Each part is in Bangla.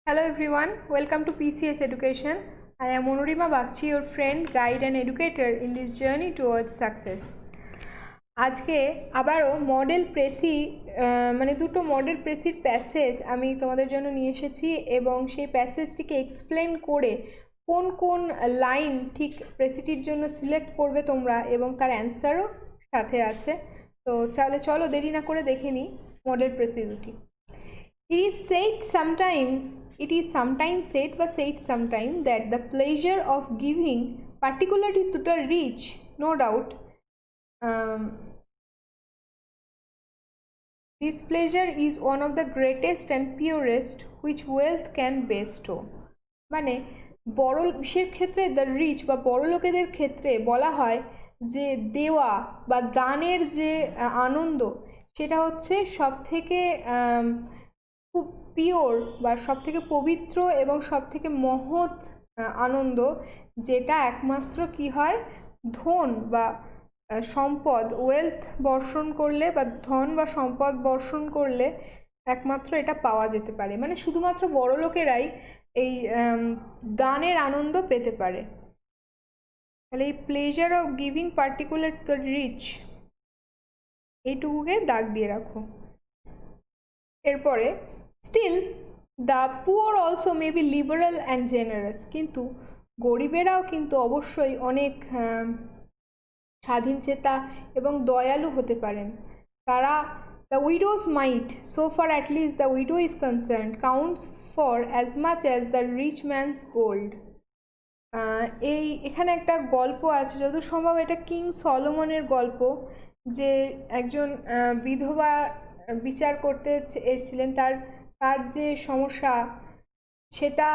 Hello everyone, welcome to PCS Education. I am Anurima Bagchi, your friend, guide and educator in this journey towards success. আজকে আবারও মডেল প্রেসি দুটো মডেল প্রেসির প্যাসেজ আমি তোমাদের জন্য নিয়ে এসেছি এবং সেই প্যাসেজটিকে এক্সপ্লেন করে কোন কোন লাইন ঠিক প্রেসিটির জন্য সিলেক্ট করবে তোমরা এবং তার অ্যান্সারও সাথে আছে। তো তাহলে চলো দেরি না করে দেখে নিই মডেল প্রেসি দুটি। It is sometimes said that the pleasure of giving, particularly to the rich, no doubt, this pleasure is one of the greatest and purest which wealth can bestow. মানে বড় বিশেষ ক্ষেত্রে দ্য রিচ বা বড় লোকেদের ক্ষেত্রে বলা হয় যে দেওয়া বা দানের যে আনন্দ সেটা হচ্ছে সবথেকে খুব পিওর বা সবথেকে পবিত্র এবং সবথেকে মহৎ আনন্দ, যেটা একমাত্র কি হয় ধন বা সম্পদ ওয়েলথ বর্ষণ করলে বা ধন বা সম্পদ বর্ষণ করলে একমাত্র এটা পাওয়া যেতে পারে। মানে শুধুমাত্র বড় লোকেরাই এই দানের আনন্দ পেতে পারে। তাহলে এই pleasure of giving particular to the rich এইটুকুকে দাগ দিয়ে রাখো। এরপরে still the poor also may be liberal and generous, কিন্তু গরিবেরাও কিন্তু অবশ্যই অনেক স্বাধীনচেতা এবং দয়ালু হতে পারেন। তারা the widow's mite, so far at least the widow is concern, counts for as much as the rich man's gold. এখানে একটা গল্প আছে, যত সম্ভব এটা কিং সলোমনের গল্প, যে একজন বিধবা বিচার করতে এসেছিলেন, তার যে সমস্যা সেটা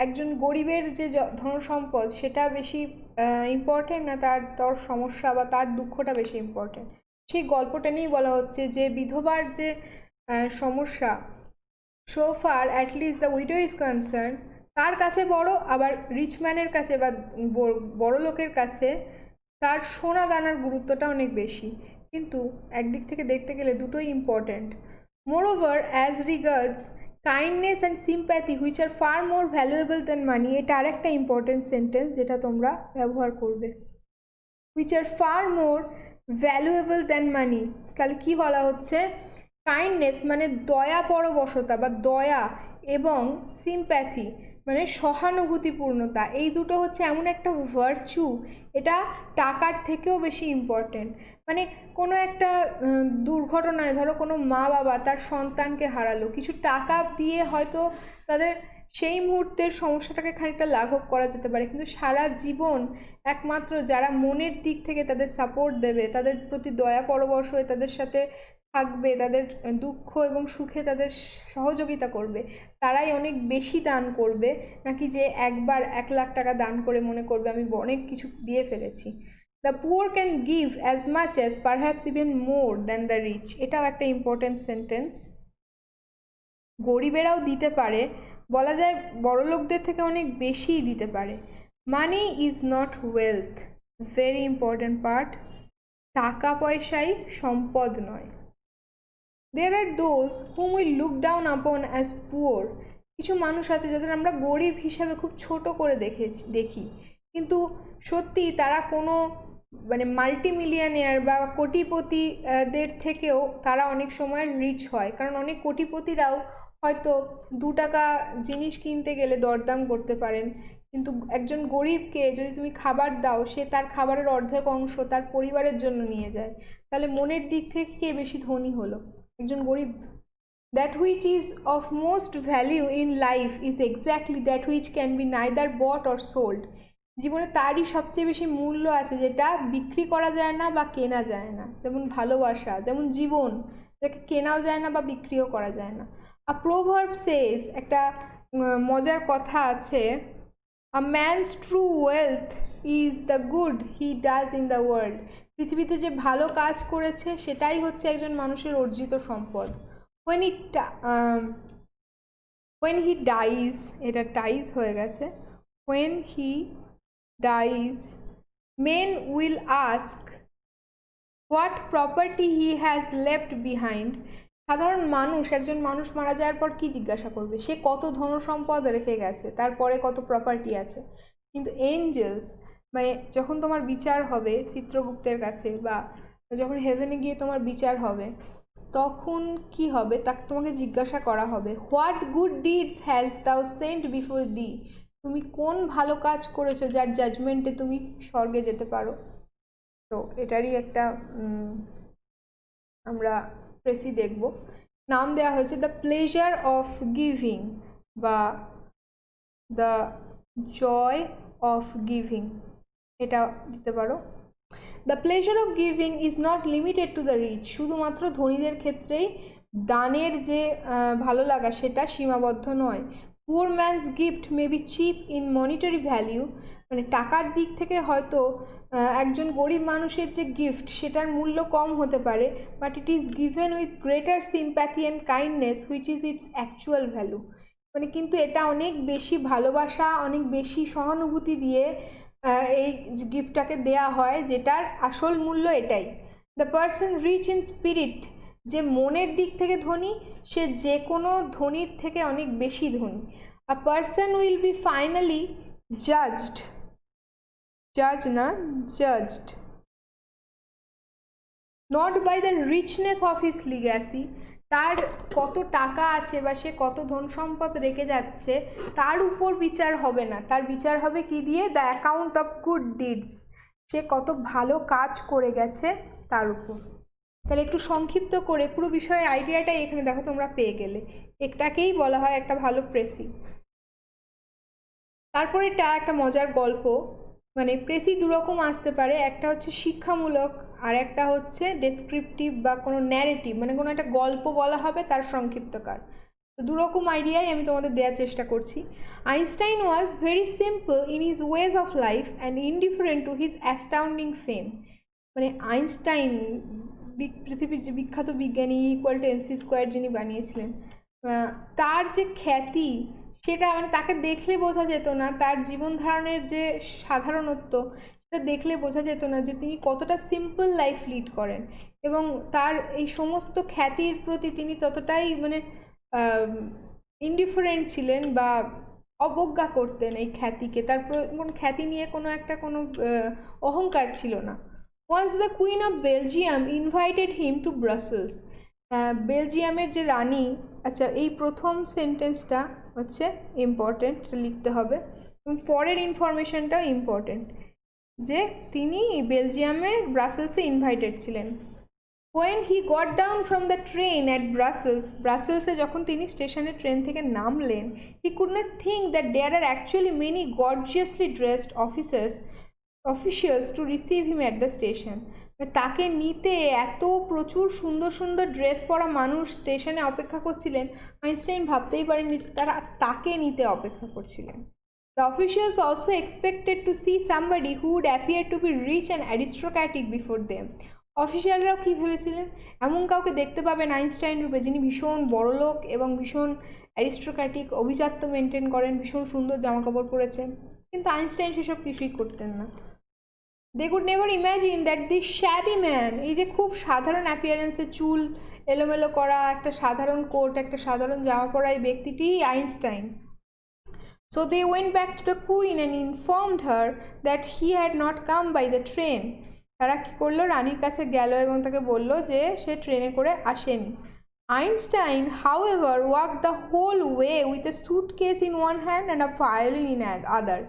একজন গরিবের যে ধন সম্পদ সেটা বেশি ইম্পর্টেন্ট না তার সমস্যা বা তার দুঃখটা বেশি ইম্পর্টেন্ট। সেই গল্পটা নিয়েই বলা হচ্ছে যে বিধবার যে সমস্যা, so far at least the widow is concern, তার কাছে বড়, আবার রিচ ম্যানের কাছে বা বড় লোকের কাছে তার সোনা দানার গুরুত্বটা অনেক বেশি। কিন্তু একদিক থেকে দেখতে গেলে দুটোই important. Moreover, as regards kindness and sympathy which are far more valuable than money, এটা আরেকটা ইম্পর্টেন্ট সেন্টেন্স যেটা তোমরা ব্যবহার করবে, which are far more valuable than money। তাহলে কি বলা হচ্ছে, কাইন্ডনেস মানে দয়া পরবশতা বা দয়া, এবং সিম্প্যাথি মানে সহানুভূতিপূর্ণতা, এই দুটো হচ্ছে এমন একটা ভার্চু, এটা টাকার থেকেও বেশি ইম্পর্টেন্ট। মানে কোনো একটা দুর্ঘটনায় ধরো কোনো মা বাবা তার সন্তানকে হারালো, কিছু টাকা দিয়ে হয়তো তাদের সেই মুহূর্তের সমস্যাটাকে খানিকটা লাঘব করা যেতে পারে, কিন্তু সারা জীবন একমাত্র যারা মনের দিক থেকে তাদের সাপোর্ট দেবে, তাদের প্রতি দয়া পরবশ হয়ে তাদের সাথে থাকবে, তাদের দুঃখ এবং সুখে তাদের সহযোগিতা করবে, তারাই অনেক বেশি দান করবে, নাকি যে একবার 1 লাখ টাকা দান করে মনে করবে আমি অনেক কিছু দিয়ে ফেলেছি। The poor can give as much as perhaps even more than the rich, এটাও একটা ইম্পর্টেন্ট সেন্টেন্স। গরিবেরাও দিতে পারে, বলা যায় বড় লোকদের থেকে অনেক বেশি দিতে পারে। Money is not wealth, very important part, টাকা পয়সাই সম্পদ নয়। There are those whom we look down upon as poor, কিছু মানুষ আছে যাদের আমরা গরিব হিসাবে খুব ছোট করে দেখি, কিন্তু সত্যি তারা কোনো মানে মাল্টিমিলিয়নিয়ার বা কোটিপতিদের থেকেও তারা অনেক সময় রিচ হয়, কারণ অনেক কোটিপতিরাও হয়তো 2 টাকা জিনিস কিনতে গেলে দরদাম করতে পারেন, কিন্তু একজন গরিবকে যদি তুমি খাবার দাও, সে তার খাবারের অর্ধেক অংশ তার পরিবারের জন্য নিয়ে যায়। তাহলে মনের দিক থেকে কে বেশি ধনী হলো? একজন গরিব। That which is of most value in life is exactly that which can be neither bought or sold, জীবনে তারই সবচেয়ে বেশি মূল্য আছে যেটা বিক্রি করা যায় না বা কেনা যায় না। যেমন ভালোবাসা, যেমন জীবন, যাকে কেনাও যায় না বা বিক্রিও করা যায় না। আ প্রোভার্ব সেজ, একটা মজার কথা আছে, a man's true wealth is the good he does in the world, পৃথিবীতে যে ভালো কাজ করেছে সেটাই হচ্ছে একজন মানুষের অর্জিত সম্পদ। when he dies, এটা টাইজ হয়ে গেছে, when he dies men will ask what property he has left behind, সাধারণ মানুষ, একজন মানুষ মারা যাওয়ার পর কি জিজ্ঞাসা করবে, সে কত ধনসম্পদ রেখে গেছে, তারপরে কত প্রপার্টি আছে। কিন্তু এঞ্জেলস, মানে যখন তোমার বিচার হবে চিত্রগুপ্তের কাছে, বা যখন হেভেনে গিয়ে তোমার বিচার হবে, তখন কি হবে, তাকে তোমাকে জিজ্ঞাসা করা হবে, হোয়াট গুড ডিডস হ্যাজ দাও সেন্ট বিফোর দি, তুমি কোন ভালো কাজ করেছো যার জাজমেন্টে তুমি স্বর্গে যেতে পারো। তো এটারই একটা আমরা প্রেসি দেখব। নাম দেওয়া হয়েছে দ্য প্লেজার অফ গিভিং বা দ্য জয় অফ গিভিং, এটা দিতে পারো। The pleasure of giving is not limited to the rich, শুধুমাত্র ধনীদের ক্ষেত্রেই দানের যে ভালো লাগা সেটা সীমাবদ্ধ নয়। Poor man's gift may be cheap in monetary value, মানে টাকার দিক থেকে হয়তো একজন গরিব মানুষের যে গিফট সেটার মূল্য কম হতে পারে, but it is given with greater sympathy and kindness which is it's actual value, মানে কিন্তু এটা অনেক বেশি ভালোবাসা, অনেক বেশি সহানুভূতি দিয়ে এই গিফটটাকে দেয়া হয়, যেটার আসল মূল্য এটাই। The person rich in spirit, যে মনের দিক থেকে ধনী, সে যে কোনো ধনীর থেকে অনেক বেশি ধনী। A person will be finally judged, judged not by the richness of his legacy, তার কত টাকা আছে বা সে কত ধন সম্পদ রেখে যাচ্ছে তার উপর বিচার হবে না, তার বিচার হবে কি দিয়ে, the account of good deeds, সে কত ভালো কাজ করে গেছে তার উপর। তাহলে একটু সংক্ষিপ্ত করে পুরো বিষয়ের আইডিয়াটাই এখানে দেখো তোমরা পেয়ে গেলে, এটাকেই বলা হয় একটা ভালো প্রেসি। তারপরে এটা একটা মজার গল্প, মানে প্রেসি দুরকম আসতে পারে, একটা হচ্ছে শিক্ষামূলক আর একটা হচ্ছে ডেসক্রিপটিভ বা কোনো ন্যারেটিভ, মানে কোনো একটা গল্প বলা হবে তার সংক্ষিপ্তকার। তো দুরকম আইডিয়াই আমি তোমাদের দেওয়ার চেষ্টা করছি। Einstein was very simple in his ways of life and indifferent to his astounding fame, মানে আইনস্টাইন পৃথিবীর যে বিখ্যাত বিজ্ঞানী E=mc² যিনি বানিয়েছিলেন, তার যে খ্যাতি সেটা মানে তাকে দেখলে বোঝা যেত না, তার জীবন ধারণের যে সাধারণত্ব সেটা দেখলে বোঝা যেত না যে তিনি কতটা সিম্পল লাইফ লিড করেন, এবং তার এই সমস্ত খ্যাতির প্রতি তিনি ততটাই মানে ইনডিফারেন্ট ছিলেন বা অবজ্ঞা করতেন এই খ্যাতিকে, তার কোনো খ্যাতি নিয়ে কোনো অহংকার ছিল না। Once the Queen of Belgium invited him to Brussels, বেলজিয়ামের যে রানী, আচ্ছা এই প্রথম সেন্টেন্সটা হচ্ছে ইম্পর্টেন্ট, লিখতে হবে, এবং পরের ইনফরমেশনটাও ইম্পর্টেন্ট, যে তিনি বেলজিয়ামে ব্রাসেলসে ইনভাইটেড ছিলেন। When he got down from the train at Brussels, ব্রাসেলসে যখন তিনি স্টেশনে ট্রেন থেকে নামলেন, he could not think that there are actually many gorgeously dressed officials to receive him at the station. তাকে নিতে এত প্রচুর সুন্দর সুন্দর ড্রেস পরা মানুষ স্টেশনে অপেক্ষা করছিলেন, আইনস্টাইন ভাবতেই পারেননি যে তারা তাকে নিতে অপেক্ষা করছিলেন। The officials also expected to see somebody who would appear to be rich and aristocratic before them. অফিসিয়ালরাও কী ভেবেছিলেন, এমন কাউকে দেখতে পাবেন আইনস্টাইন রূপে যিনি ভীষণ বড়লোক এবং ভীষণ অ্যারিস্টোক্র্যাটিক, অভিজাত্য মেনটেন করেন, ভীষণ সুন্দর জামাকাপড় পরেছেন, কিন্তু আইনস্টাইন সেসব কিছুই করতেন না। They could never imagine that this shabby man, এই যে খুব সাধারণ অ্যাপিয়ারেন্সে, চুল এলোমেলো করা, একটা সাধারণ কোট, একটা সাধারণ জামা পরা এই ব্যক্তিটি Einstein. So they went back to the queen and informed her that he had not come by the train. তারা কী করলো, রানীর কাছে গেল এবং তাকে বলল যে সে ট্রেনে করে আসেনি। Einstein, however, walked the whole way with a suitcase in one hand and a violin in other.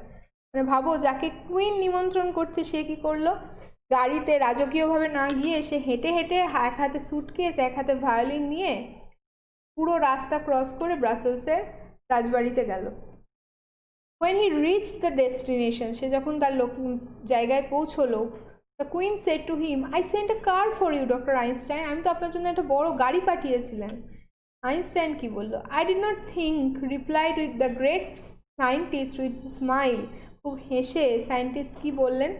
মানে ভাবো, যাকে কুইন নিমন্ত্রণ করছে সে কি করলো, গাড়িতে রাজকীয়ভাবে না গিয়ে সে হেঁটে হেঁটে এক হাতে সুটকেস এক হাতে ভায়োলিন নিয়ে পুরো রাস্তা ক্রস করে ব্রাসেলসের রাজবাড়িতে গেল। When he reached the destination, সে যখন তার জায়গায় পৌঁছলো, the queen said to him, I sent a car for you, Dr. Einstein. আমি তো আপনার জন্য একটা বড় গাড়ি পাঠিয়েছিলাম। আইনস্টাইন কি বললো, I did not think, replied with the great scientist with a smile. খুব হেসে সায়েন্টিস্ট কি বললেন,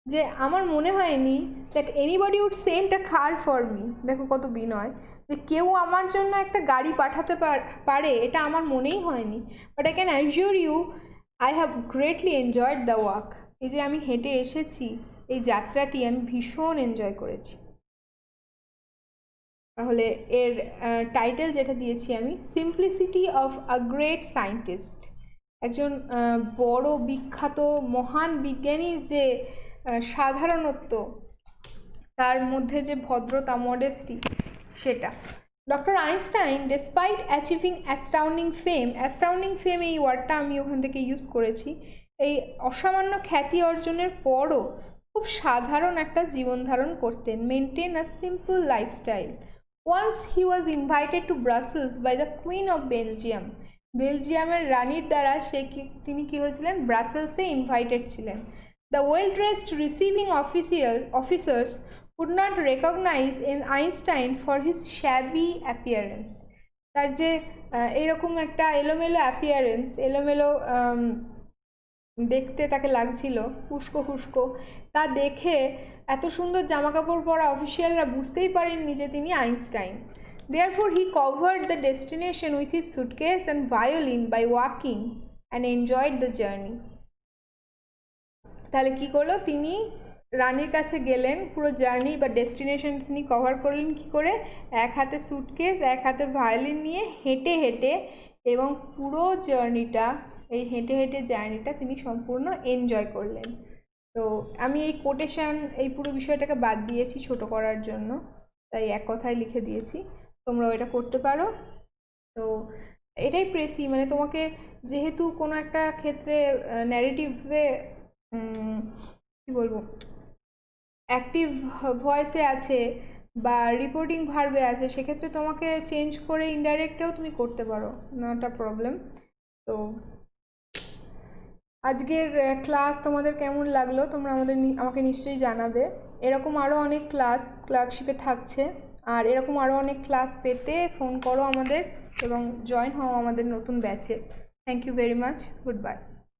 যে আমার মনে হয়নি that anybody would send a car for me, দেখো কত বিনয়, যে কেউ আমার জন্য একটা গাড়ি পাঠাতে পারে এটা আমার মনেই হয়নি, but I can assure you I have greatly enjoyed the walk, এই যে আমি হেঁটে এসেছি এই যাত্রাটি আমি ভীষণ এনজয় করেছি। তাহলে এর টাইটেল যেটা দিয়েছি আমি, simplicity of a great scientist. একজন বড় বিখ্যাত মহান বিজ্ঞানীর যে সাধারণত্ব, তার মধ্যে যে ভদ্রতা, মডেস্টি, সেটা। Doctor Einstein despite achieving astounding ফেম এই ওয়ার্ডটা আমি ওখান থেকে ইউজ করেছি। এই অসামান্য খ্যাতি অর্জনের পরও খুব সাধারণ একটা জীবন ধারণ করতেন, maintain a simple lifestyle. Once he was invited to Brussels by the queen of Belgium. বেলজিয়ামের রানীর দ্বারা তিনি কি হয়েছিলেন, ব্রাসেলসে ইনভাইটেড ছিলেন। The well-dressed receiving officers could not recognize in Einstein for his shabby appearance. তার যে এরকম একটা এলোমেলো অ্যাপিয়ারেন্স, এলোমেলো দেখতে তাকে লাগছিল, উস্কো খুস্কো, তা দেখে এত সুন্দর জামাকাপড় পরা অফিসিয়ালরা বুঝতেই পারেননি যে তিনি Einstein. Therefore he covered the destination with his suitcase and violin by walking and enjoyed the journey. তাহলে কী করলো, তিনি রানীর কাছে গেলেন, পুরো জার্নি বা ডেস্টিনেশন তিনি কভার করলেন কী করে, এক হাতে সুটকেস, এক হাতে ভায়োলিন নিয়ে হেঁটে হেঁটে, এবং পুরো জার্নিটা, এই হেঁটে হেঁটে জার্নিটা তিনি সম্পূর্ণ এনজয় করলেন। তো আমি এই কোটেশান, এই পুরো বিষয়টাকে বাদ দিয়েছি ছোট করার জন্য, তাই এক কথায় লিখে দিয়েছি, তোমরাও এটা করতে পারো। তো এটাই প্রেসি, মানে তোমাকে যেহেতু কোনো একটা ক্ষেত্রে ন্যারেটিভে কী বলবো, অ্যাক্টিভ ভয়েসে আছে বা রিপোর্টিং ভার্বে আছে, সেক্ষেত্রে তোমাকে চেঞ্জ করে ইনডাইরেক্টেও তুমি করতে পারো, নট আ প্রবলেম। তো আজকের ক্লাস তোমাদের কেমন লাগলো তোমরা আমাকে নিশ্চয়ই জানাবে। এরকম আরও অনেক ক্লাস ক্লার্কশিপে থাকছে, আর এরকম আরও অনেক ক্লাস পেতে ফোন করো আমাদের এবং জয়েন হও আমাদের নতুন ব্যাচে। Thank you very much, good bye.